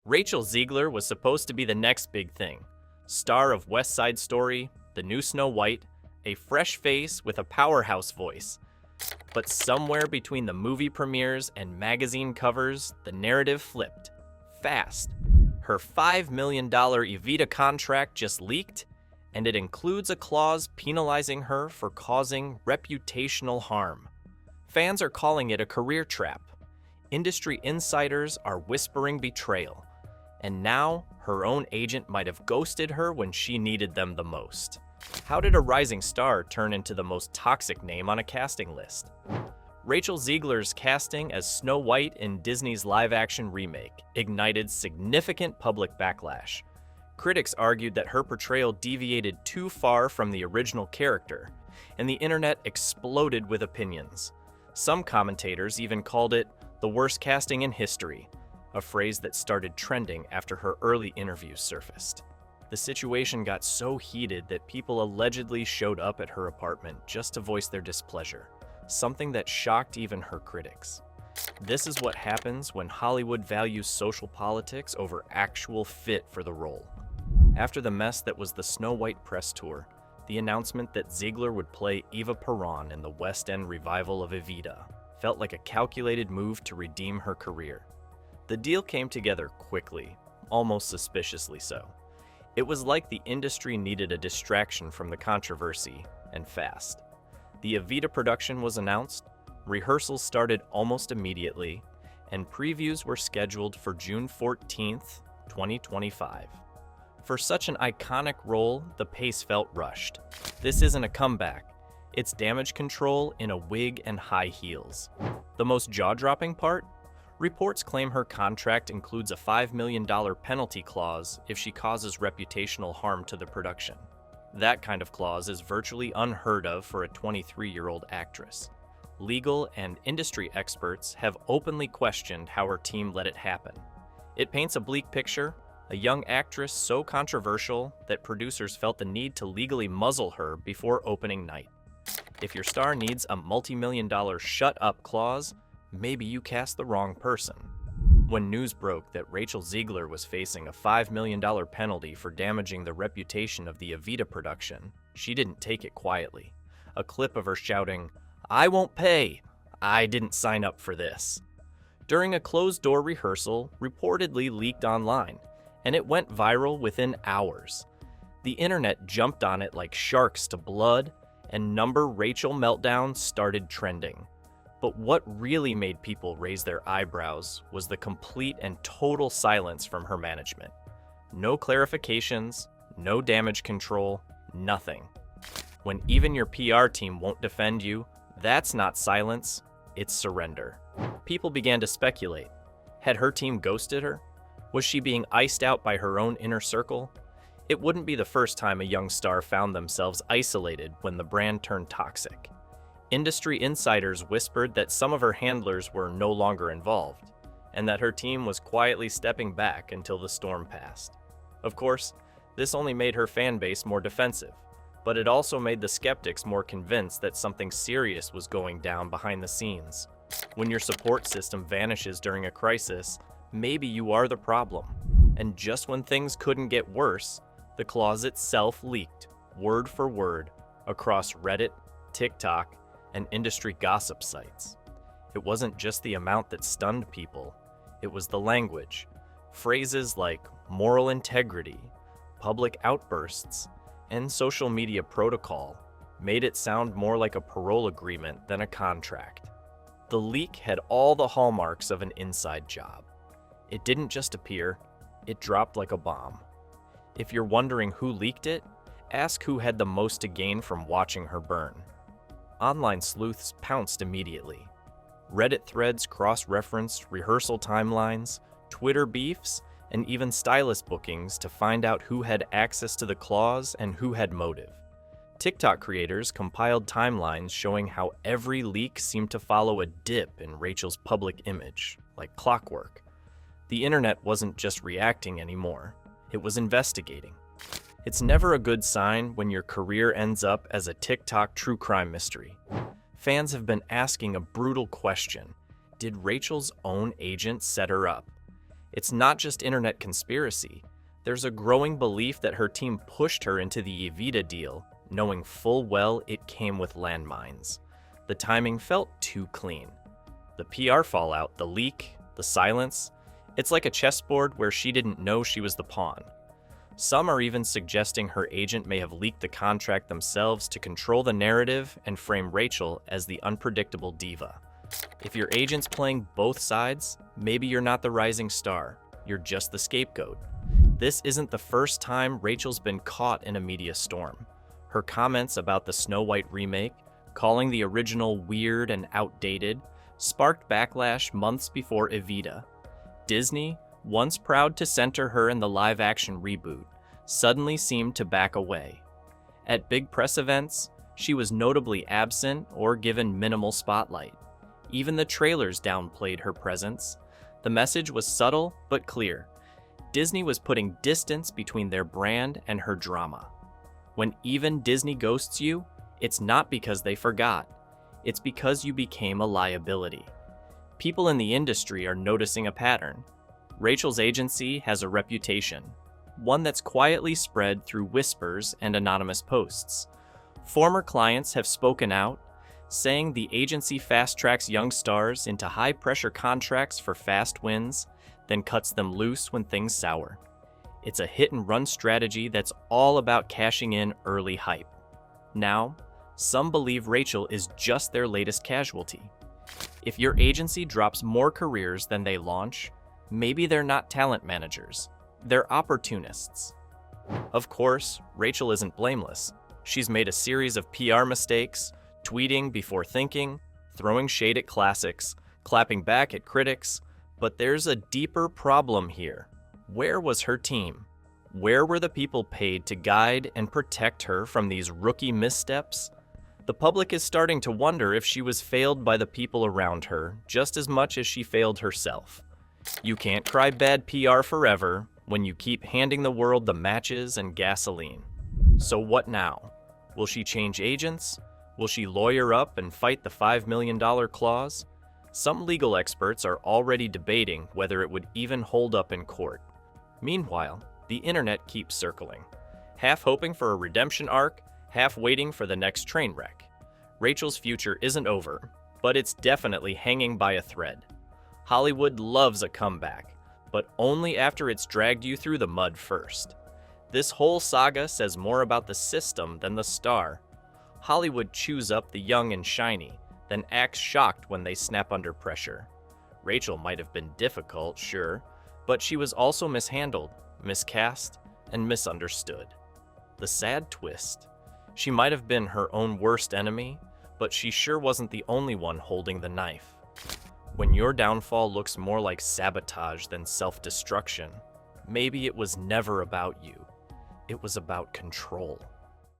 Rachel Zegler was supposed to be the next big thing. Star of West Side Story, The New Snow White, a fresh face with a powerhouse voice. But somewhere between the movie premieres and magazine covers, the narrative flipped. Fast. Her $5 million Evita contract just leaked, and it includes a clause penalizing her for causing reputational harm. Fans are calling it a career trap. Industry insiders are whispering betrayal. And now, her own agent might have ghosted her when she needed them the most. How did a rising star turn into the most toxic name on a casting list? Rachel Zegler's casting as Snow White in Disney's live-action remake ignited significant public backlash. Critics argued that her portrayal deviated too far from the original character, and the internet exploded with opinions. Some commentators even called it the worst casting in history, a phrase that started trending after her early interviews surfaced. The situation got so heated that people allegedly showed up at her apartment just to voice their displeasure, something that shocked even her critics. This is what happens when Hollywood values social politics over actual fit for the role. After the mess that was the Snow White press tour, the announcement that Zegler would play Eva Peron in the West End revival of Evita felt like a calculated move to redeem her career. The deal came together quickly, almost suspiciously so. It was like the industry needed a distraction from the controversy, and fast. The Evita production was announced, rehearsals started almost immediately, and previews were scheduled for June 14th, 2025. For such an iconic role, the pace felt rushed. This isn't a comeback. It's damage control in a wig and high heels. The most jaw-dropping part? Reports claim her contract includes a $5 million penalty clause if she causes reputational harm to the production. That kind of clause is virtually unheard of for a 23-year-old actress. Legal and industry experts have openly questioned how her team let it happen. It paints a bleak picture, a young actress so controversial that producers felt the need to legally muzzle her before opening night. If your star needs a multi-million-dollar shut-up clause, maybe you cast the wrong person. When news broke that Rachel Zegler was facing a $5 million penalty for damaging the reputation of the Evita production, she didn't take it quietly. A clip of her shouting, "I won't pay! I didn't sign up for this," during a closed-door rehearsal reportedly leaked online, and it went viral within hours. The internet jumped on it like sharks to blood, and number Rachel meltdown started trending. But what really made people raise their eyebrows was the complete and total silence from her management. No clarifications, no damage control, nothing. When even your PR team won't defend you, that's not silence, it's surrender. People began to speculate. Had her team ghosted her? Was she being iced out by her own inner circle? It wouldn't be the first time a young star found themselves isolated when the brand turned toxic. Industry insiders whispered that some of her handlers were no longer involved, and that her team was quietly stepping back until the storm passed. Of course, this only made her fan base more defensive, but it also made the skeptics more convinced that something serious was going down behind the scenes. When your support system vanishes during a crisis, maybe you are the problem. And just when things couldn't get worse, the clause itself leaked, word for word, across Reddit, TikTok, and industry gossip sites. It wasn't just the amount that stunned people, it was the language. Phrases like moral integrity, public outbursts, and social media protocol made it sound more like a parole agreement than a contract. The leak had all the hallmarks of an inside job. It didn't just appear, it dropped like a bomb. If you're wondering who leaked it, ask who had the most to gain from watching her burn. Online sleuths pounced immediately. Reddit threads cross-referenced rehearsal timelines, Twitter beefs, and even stylist bookings to find out who had access to the clause and who had motive. TikTok creators compiled timelines showing how every leak seemed to follow a dip in Rachel's public image, like clockwork. The internet wasn't just reacting anymore, it was investigating. It's never a good sign when your career ends up as a TikTok true crime mystery. Fans have been asking a brutal question. Did Rachel's own agent set her up? It's not just internet conspiracy. There's a growing belief that her team pushed her into the Evita deal, knowing full well it came with landmines. The timing felt too clean. The PR fallout, the leak, the silence, it's like a chessboard where she didn't know she was the pawn. Some are even suggesting her agent may have leaked the contract themselves to control the narrative and frame Rachel as the unpredictable diva. If your agent's playing both sides, maybe you're not the rising star, you're just the scapegoat. This isn't the first time Rachel's been caught in a media storm. Her comments about the Snow White remake, calling the original weird and outdated, sparked backlash months before Evita. Disney, once proud to center her in the live-action reboot, suddenly seemed to back away. At big press events, she was notably absent or given minimal spotlight. Even the trailers downplayed her presence. The message was subtle but clear. Disney was putting distance between their brand and her drama. When even Disney ghosts you, it's not because they forgot. It's because you became a liability. People in the industry are noticing a pattern. Rachel's agency has a reputation, one that's quietly spread through whispers and anonymous posts. Former clients have spoken out, saying the agency fast-tracks young stars into high-pressure contracts for fast wins, then cuts them loose when things sour. It's a hit-and-run strategy that's all about cashing in early hype. Now, some believe Rachel is just their latest casualty. If your agency drops more careers than they launch, maybe they're not talent managers. They're opportunists. Of course, Rachel isn't blameless. She's made a series of PR mistakes, tweeting before thinking, throwing shade at classics, clapping back at critics. But there's a deeper problem here. Where was her team? Where were the people paid to guide and protect her from these rookie missteps? The public is starting to wonder if she was failed by the people around her just as much as she failed herself. You can't cry bad PR forever when you keep handing the world the matches and gasoline. So what now? Will she change agents? Will she lawyer up and fight the $5 million clause? Some legal experts are already debating whether it would even hold up in court. Meanwhile, the internet keeps circling, half hoping for a redemption arc, half waiting for the next train wreck. Rachel's future isn't over, but it's definitely hanging by a thread. Hollywood loves a comeback, but only after it's dragged you through the mud first. This whole saga says more about the system than the star. Hollywood chews up the young and shiny, then acts shocked when they snap under pressure. Rachel might have been difficult, sure, but she was also mishandled, miscast, and misunderstood. The sad twist: she might have been her own worst enemy, but she sure wasn't the only one holding the knife. When your downfall looks more like sabotage than self-destruction, maybe it was never about you. It was about control.